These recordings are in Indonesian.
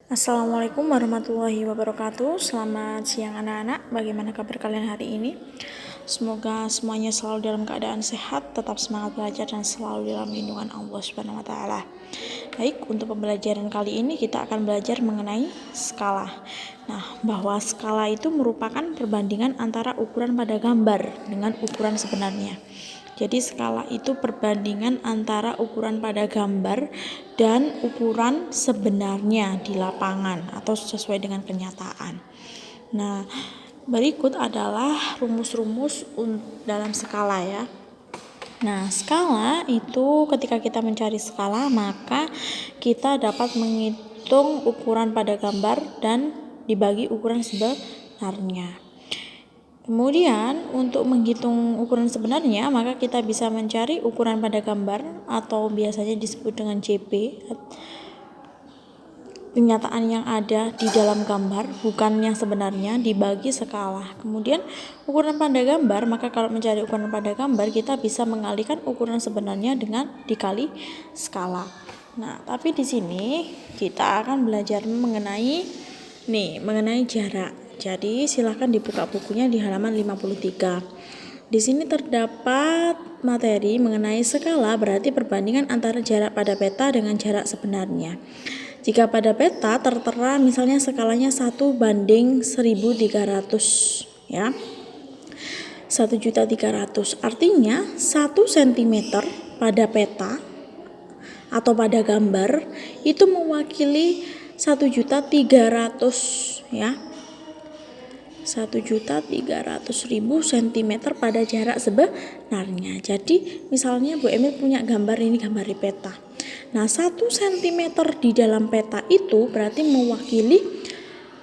Assalamualaikum warahmatullahi wabarakatuh. Selamat siang anak-anak. Bagaimana kabar kalian hari ini? Semoga semuanya selalu dalam keadaan sehat, tetap semangat belajar dan selalu dalam lindungan Allah Subhanahu wa taala. Baik, untuk pembelajaran kali ini kita akan belajar mengenai skala. Nah, bahwa skala itu merupakan perbandingan antara ukuran pada gambar dengan ukuran sebenarnya. Jadi skala itu perbandingan antara ukuran pada gambar dan ukuran sebenarnya di lapangan atau sesuai dengan kenyataan. Nah, berikut adalah rumus-rumus dalam skala ya. Nah, skala itu ketika kita mencari skala maka kita dapat menghitung ukuran pada gambar dan dibagi ukuran sebenarnya. Kemudian untuk menghitung ukuran sebenarnya maka kita bisa mencari ukuran pada gambar atau biasanya disebut dengan JP, kenyataan yang ada di dalam gambar bukan yang sebenarnya, dibagi skala. Kemudian ukuran pada gambar, maka kalau mencari ukuran pada gambar kita bisa mengalihkan ukuran sebenarnya dengan dikali skala. Nah, tapi di sini kita akan belajar mengenai jarak. Jadi silahkan dibuka bukunya di halaman 53. Di sini terdapat materi mengenai skala, berarti perbandingan antara jarak pada peta dengan jarak sebenarnya. Jika pada peta tertera misalnya skalanya 1:1300 ya. 1.300 artinya 1 cm pada peta atau pada gambar itu mewakili 1.300 ya. 1.300.000 cm pada jarak sebenarnya. Jadi misalnya Bu Emil punya gambar ini, gambar di peta. Nah, 1 cm di dalam peta itu berarti mewakili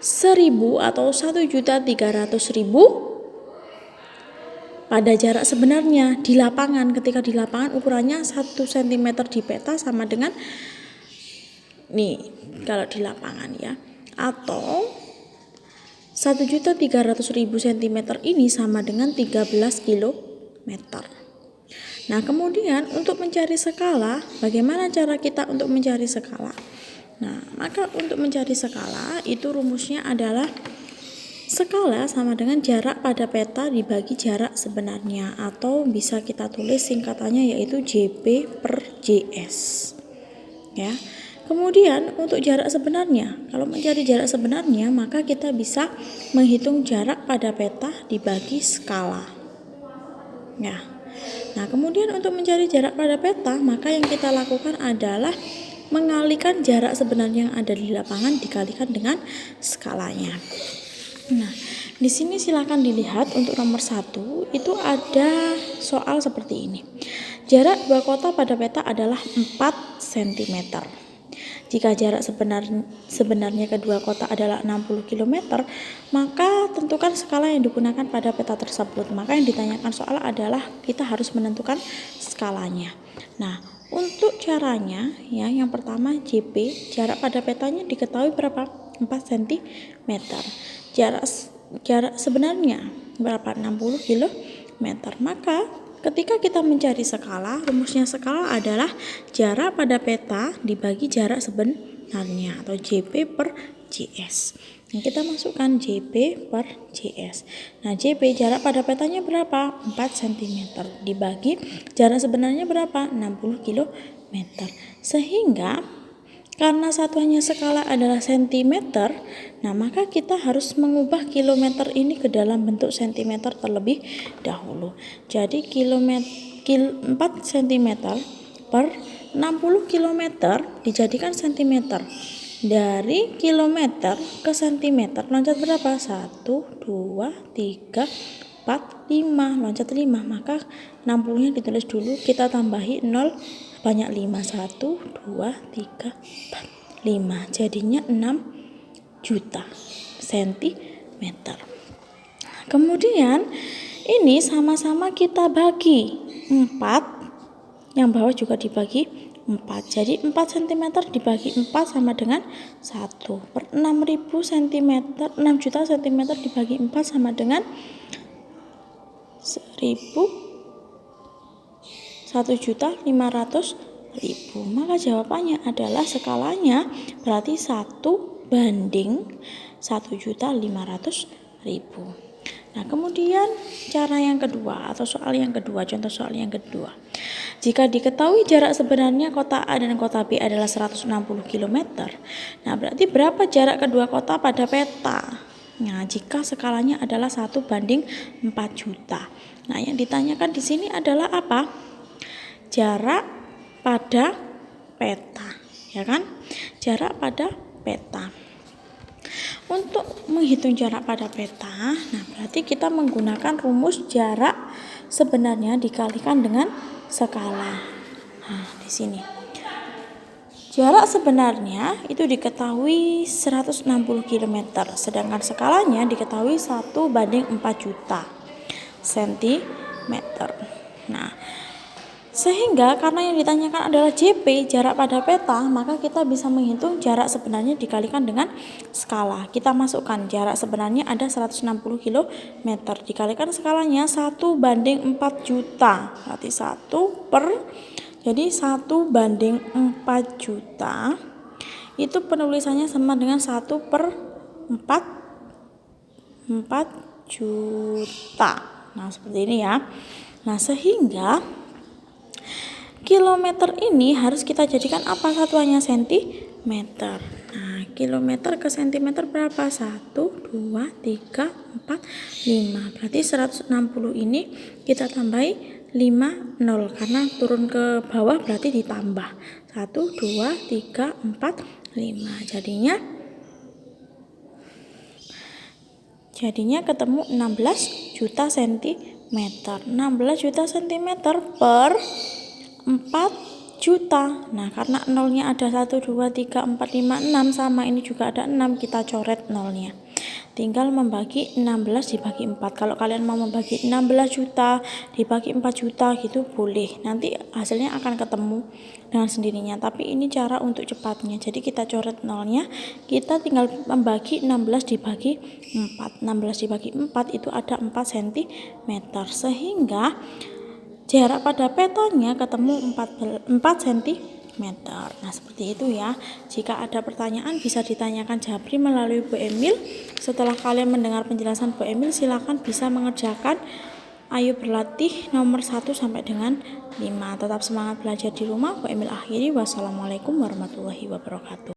1.000 atau 1.300.000 pada jarak sebenarnya di lapangan. Ketika di lapangan ukurannya 1 cm di peta sama dengan kalau di lapangan ya, atau 1.300.000 cm ini sama dengan 13 km. Nah, kemudian untuk mencari skala, bagaimana cara kita untuk mencari skala? Nah, maka untuk mencari skala itu rumusnya adalah skala sama dengan jarak pada peta dibagi jarak sebenarnya, atau bisa kita tulis singkatannya yaitu JP per JS. Ya. Kemudian untuk jarak sebenarnya, kalau mencari jarak sebenarnya maka kita bisa menghitung jarak pada peta dibagi skala. Ya. Nah, kemudian untuk mencari jarak pada peta maka yang kita lakukan adalah mengalihkan jarak sebenarnya yang ada di lapangan dikalikan dengan skalanya. Nah, di sini silakan dilihat untuk nomor 1 itu ada soal seperti ini. Jarak dua kota pada peta adalah 4 cm. Jika jarak sebenarnya kedua kota adalah 60 km, maka tentukan skala yang digunakan pada peta tersebut. Maka yang ditanyakan soal adalah kita harus menentukan skalanya. Nah, untuk caranya ya, yang pertama JP, jarak pada petanya diketahui berapa? 4 cm. Jarak sebenarnya berapa? 60 km. Maka ketika kita mencari skala, rumusnya skala adalah jarak pada peta dibagi jarak sebenarnya atau JP per JS. Nah, kita masukkan JP per JS. Nah, JP jarak pada petanya berapa? 4 cm dibagi jarak sebenarnya berapa? 60 km. Sehingga karena satuannya skala adalah cm, nah maka kita harus mengubah kilometer ini ke dalam bentuk cm terlebih dahulu. Jadi 4 cm per 60 km dijadikan cm. Dari kilometer ke cm loncat berapa? 1, 2, 3, 4, 5, loncat 5. Maka 60-nya ditulis dulu, kita tambahi 0 banyak 5, 1, 2, 3, 4, 5, jadinya 6 juta sentimeter. Kemudian ini sama-sama kita bagi 4, yang bawah juga dibagi 4, jadi 4 cm dibagi 4 sama dengan 1 per 6.000 cm, 6 juta cm dibagi 4 sama dengan 1.500.000. Maka jawabannya adalah skalanya berarti 1 banding 1.500.000. Nah, kemudian cara yang kedua atau soal yang kedua, contoh soal yang kedua. Jika diketahui jarak sebenarnya kota A dan kota B adalah 160 km. Nah, berarti berapa jarak kedua kota pada peta? Nah, jika skalanya adalah 1:4 juta. Nah, yang ditanyakan di sini adalah apa? Jarak pada peta, ya kan? Jarak pada peta. Untuk menghitung jarak pada peta, nah berarti kita menggunakan rumus jarak sebenarnya dikalikan dengan skala. Nah, di sini. Jarak sebenarnya itu diketahui 160 km, sedangkan skalanya diketahui 1:4 juta cm. Nah, sehingga karena yang ditanyakan adalah JP, jarak pada peta, maka kita bisa menghitung jarak sebenarnya dikalikan dengan skala. Kita masukkan jarak sebenarnya ada 160 km, dikalikan skalanya 1:4 juta. Berarti 1/4 juta. Itu penulisannya sama dengan 1/4 juta. Nah, seperti ini ya. Nah, sehingga kilometer ini harus kita jadikan apa satuannya? Sentimeter. Nah, kilometer ke sentimeter berapa? 1, 2, 3, 4, 5. Berarti 160 ini kita tambahi 5 0 karena turun ke bawah berarti ditambah. 1, 2, 3, 4, 5. Jadinya ketemu 16 juta sentimeter. 16 juta sentimeter per 4 juta. Nah, karena nolnya ada 1, 2, 3, 4, 5, 6 sama ini juga ada 6, kita coret nolnya. Tinggal membagi 16 dibagi 4. Kalau kalian mau membagi 16 juta dibagi 4 juta gitu boleh. Nanti hasilnya akan ketemu dengan sendirinya. Tapi ini cara untuk cepatnya. Jadi kita coret nolnya, kita tinggal membagi 16 dibagi 4. 16 dibagi 4 itu ada 4 cm. Sehingga jarak pada petanya ketemu 4 cm. Nah, seperti itu ya. Jika ada pertanyaan bisa ditanyakan Japri melalui Bu Emil. Setelah kalian mendengar penjelasan Bu Emil, silakan bisa mengerjakan Ayo Berlatih nomor 1 sampai dengan 5. Tetap semangat belajar di rumah. Bu Emil akhiri. Wassalamualaikum warahmatullahi wabarakatuh.